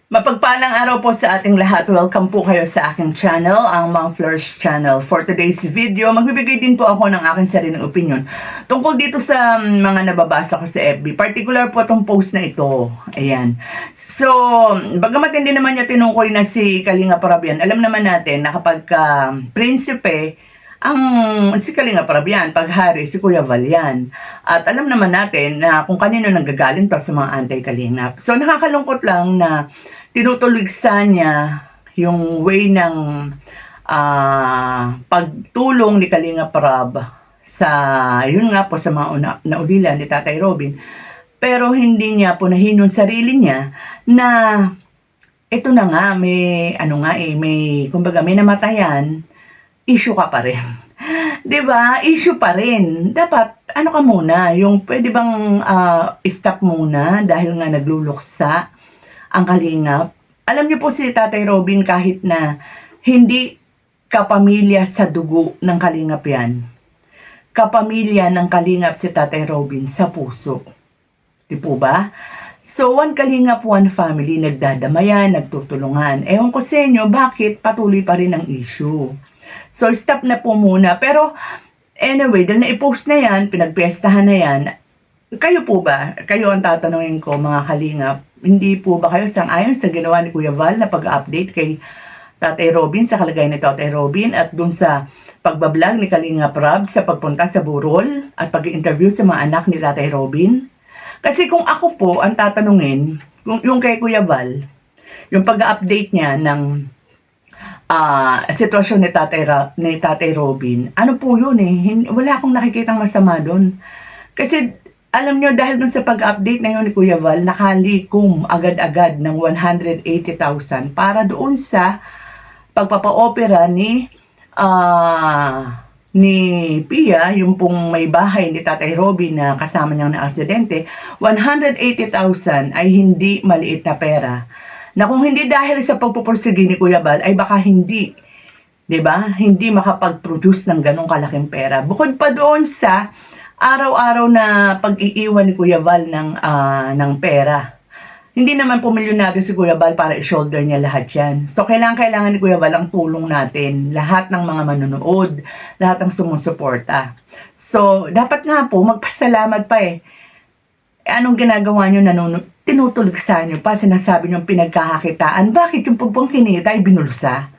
Mapagpalang araw po sa ating lahat. Welcome po kayo sa aking channel, ang Mang Fleurs Channel. For today's video, magbibigay din po ako ng aking sariling opinion tungkol dito sa mga nababasa ko sa FB. Particular po itong post na ito. Ayan. So, bagamat hindi naman niya tinungkol na si Kalinga Parabian, alam naman natin na kapag prinsipe, si Kalinga Parabian, pag hari, si Kuya Val yan. At alam naman natin na kung kanino nanggagaling to sa mga anti-Kalingap. So, nakakalungkot lang na tinutuligsa niya yung way ng pagtulong ni Kalinga Prab sa, yun nga po, sa mga naulilan ni Tatay Robin. Pero hindi niya po nahin yung sarili niya na ito na nga, kumbaga may namatayan, issue ka pa rin. 'Di ba? Issue pa rin. Dapat ano ka muna, yung pwede bang stop muna dahil nga nagluluksa ang Kalingap. Alam niyo po si Tatay Robin, kahit na hindi kapamilya sa dugo ng Kalingap yan, kapamilya ng Kalingap si Tatay Robin sa puso. Di po ba? So, one Kalingap, one family, nagdadamayan, nagtutulungan. Ewan ko sa inyo, bakit patuloy pa rin ang issue? So, stop na po muna. Pero, anyway, dahil na-post na yan, pinagpiestahan na yan, kayo po ba? Kayo ang tatanungin ko, mga Kalingap. Hindi po ba kayo sang-ayon sa ginawa ni Kuya Val na pag-update kay Tatay Robin, sa kalagayan ni Tatay Robin, at dun sa pagbablog ni Kalinga Prab sa pagpunta sa burol at pag-interview sa mga anak ni Tatay Robin? Kasi kung ako po ang tatanungin, yung kay Kuya Val, yung pag-update niya ng sitwasyon ni Tatay Robin, ano po yun wala akong nakikitang masama doon. Kasi alam nyo, dahil dun sa pag-update na yun ni Kuya Val, nakalikom agad-agad ng 180,000 para doon sa pagpapa-opera ni Pia, yung pong may bahay ni Tatay Robin na kasama niyang na-aksidente. 180,000 ay hindi maliit na pera. Na kung hindi dahil sa pagpupursige ni Kuya Val, ay baka hindi, 'di ba? Hindi makapag-produce ng ganong kalaking pera. Bukod pa doon sa araw-araw na pag-iiwan ni Kuya Val ng pera. Hindi naman po milyonaryo si Kuya Val para i-shoulder niya lahat yan. So, kailangan ni Kuya Val ang tulong natin. Lahat ng mga manonood, lahat ng sumusuporta. So, dapat nga po, magpasalamat pa anong ginagawa nyo? Tinutuligsa nyo pa, sinasabi nyo pinagkakakitaan. Bakit yung pagpang kinita ay binulsa?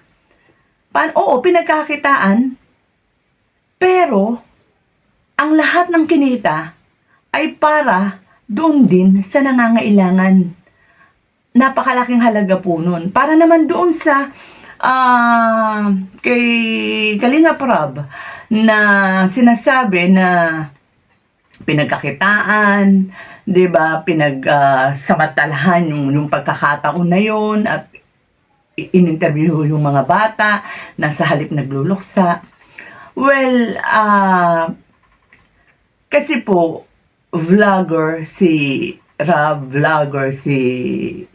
Oo, pinagkakakitaan. Pero, ang lahat ng kinita ay para doon din sa nangangailangan. Napakalaking halaga po nun. Para naman doon sa kay Kalinga Prab na sinasabi na pinagkakitaan, 'di ba? Samantalahan yung pagkakataon na yun at in-interview yung mga bata na sa halip nagluluksa. Well, kasi po, vlogger si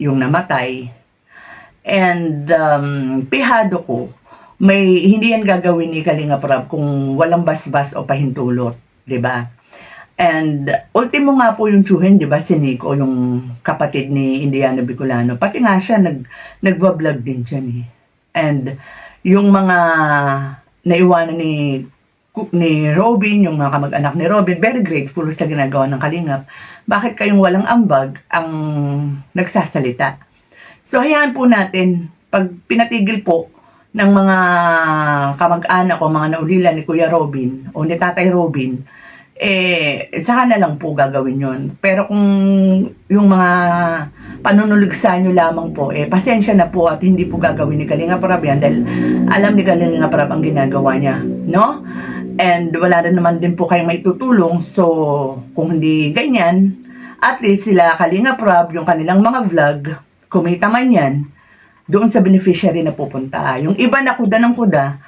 yung namatay. And pihado ko, hindi yan gagawin ni Kalinga Prab kung walang basbas o pahintulot, 'di ba? And ultimo nga po yung tsuhin, 'di ba, si Nico, yung kapatid ni Indiana Bicolano. Pati nga siya nagva-vlog din diyan And yung mga naiwanan ni Robin, yung mga kamag-anak ni Robin, very grateful sa ginagawa ng Kalingap. Bakit kayong walang ambag ang nagsasalita? So, hayaan po natin, pag pinatigil po ng mga kamag-anak o mga naulilan ni Kuya Robin o ni Tatay Robin, saka na lang po gagawin yun. Pero kung yung mga panunuligsa nyo lamang po, pasensya na po at hindi po gagawin ni Kalinga Prab yan dahil alam ni Kalinga Prab ang ginagawa niya, no? And wala rin naman din po kayong maitutulong. So, kung hindi ganyan, at least sila Kalinga Prab, yung kanilang mga vlog, kumita man yan, doon sa beneficiary na pupunta. Yung iba na kuda ng kuda,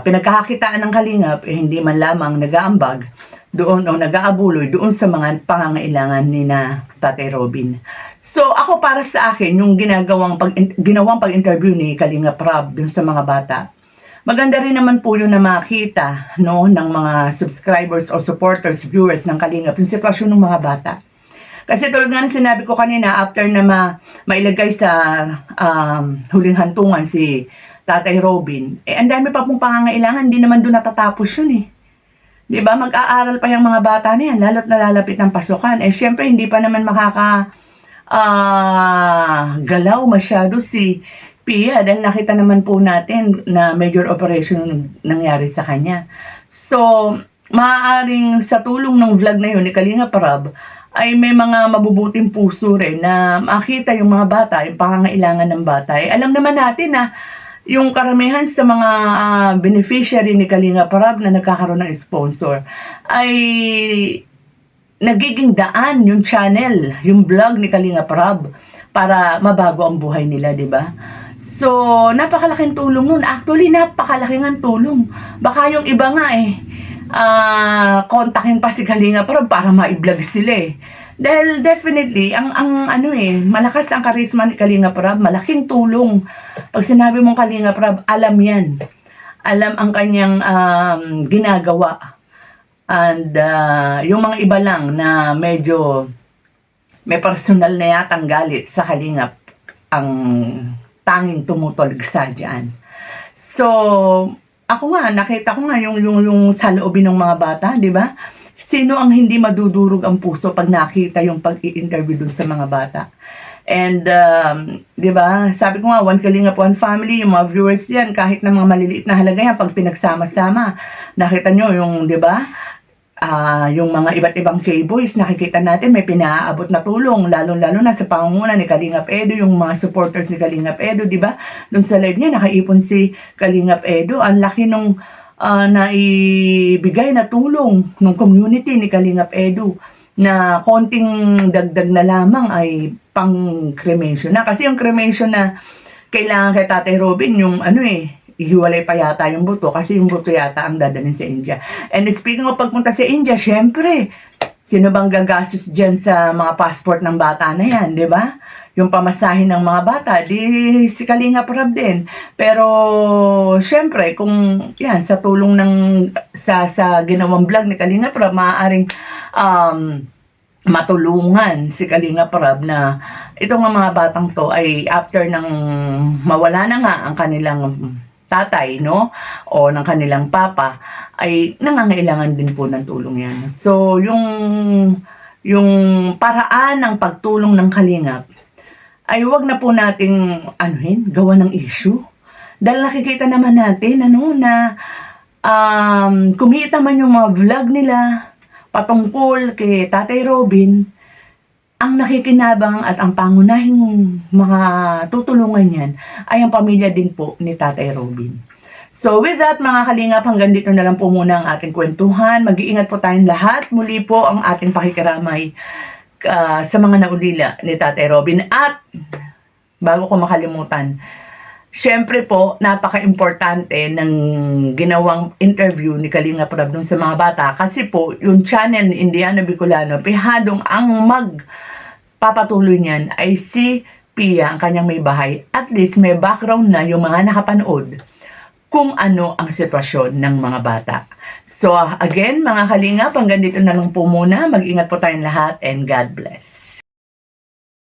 pinagkakakitaan ng Kalingap, hindi man lamang nag-aambag doon o nag-aabuloy doon sa mga pangangailangan ni na Tatay Robin. So, ako para sa akin, yung ginawang pag-interview ni Kalinga Prab doon sa mga bata, maganda rin naman po yun na makita ng mga subscribers o supporters, viewers ng Kalingap, yung sitwasyon ng mga bata. Kasi tulad nga ng sinabi ko kanina, after na mailagay sa huling hantungan si Tatay Robin, ang dami pa pong pangangailangan, hindi naman doon natatapos yun eh. 'Di ba? Mag-aaral pa yung mga bata na yan, lalo't nalalapit ng pasukan. Syempre, hindi pa naman galaw masyado si Pia dahil nakita naman po natin na major operation nangyari sa kanya. So, maaaring sa tulong ng vlog na yun ni Kalinga Prab, ay may mga mabubuting puso rin na makita yung mga bata, yung pangangailangan ng bata. Alam naman natin na yung karamihan sa mga beneficiary ni Kalinga Prab na nagkakaroon ng sponsor ay nagiging daan yung channel, yung vlog ni Kalinga Prab para mabago ang buhay nila, di ba? So, napakalaking tulong nun. Actually, napakalaking tulong. Baka yung iba nga kontakin pa si Kalinga Prab para ma-vlog sila eh. Dahil definitely, malakas ang karisma ni Kalinga Prab, malaking tulong. Pag sinabi mong Kalinga Prab, alam yan. Alam ang kanyang ginagawa. And yung mga iba lang na medyo may personal na yatang galit sa Kalingap ang tanging tumutulgsa dyan. So, ako nga, nakita ko nga yung saloobin ng mga bata, di ba? Sino ang hindi madudurog ang puso pag nakita yung pag-i-interview dun sa mga bata? And, di ba, sabi ko nga, One Kalingap, One Family, yung mga viewers yan, kahit na mga maliliit na halaga yan, pag pinagsama-sama, nakita nyo yung, di ba, yung mga iba't ibang K-boys, nakikita natin may pinaaabot na tulong, lalo-lalo na sa pangunguna ni Kalingap Edo, yung mga supporters ni Kalingap Edo, di ba? Doon sa live niya, nakaipon si Kalingap Edo, ang laki nung naibigay na tulong ng community ni Kalingap Edo, na konting dagdag na lamang ay pang cremation na. Kasi yung cremation na kailangan kay Tatay Robin, yung ihiwalay pa yata yung buto kasi yung buto yata ang dadalhin sa India. And speaking of pagpunta sa India, syempre, sino bang gagastos dyan sa mga passport ng bata na yan, di ba? Yung pamasahin ng mga bata, di si Kalinga Prab din. Pero, syempre, kung yan, sa tulong ng, sa ginawang vlog ni Kalinga Prab, maaaring matulungan si Kalinga Prab na itong mga batang to ay after ng mawala na nga ang kanilang tatay, no? O ng kanilang papa, ay nangangailangan din po ng tulong yan. So, yung paraan ng pagtulong ng Kalingap, ay wag na po nating gawa ng issue. Dahil nakikita naman natin, na kumita man yung mga vlog nila, patungkol kay Tatay Robin, ang nakikinabang at ang pangunahing mga tutulungan yan ay ang pamilya din po ni Tatay Robin. So with that mga Kalingap, hanggang dito na lang po muna ang ating kwentuhan. Mag-iingat po tayong lahat. Muli po ang ating pakikiramay sa mga naulila ni Tatay Robin. At bago ko makalimutan, syempre po, napaka-importante ng ginawang interview ni Kalinga Prab dun sa mga bata kasi po, yung channel ni Indiana Bicolano, pihadong ang magpapatuloy niyan ay si Pia, ang kanyang may bahay. At least may background na yung mga nakapanood kung ano ang sitwasyon ng mga bata. So again, mga Kalingap, hanggang dito na lang po muna. Mag-ingat po tayong lahat and God bless.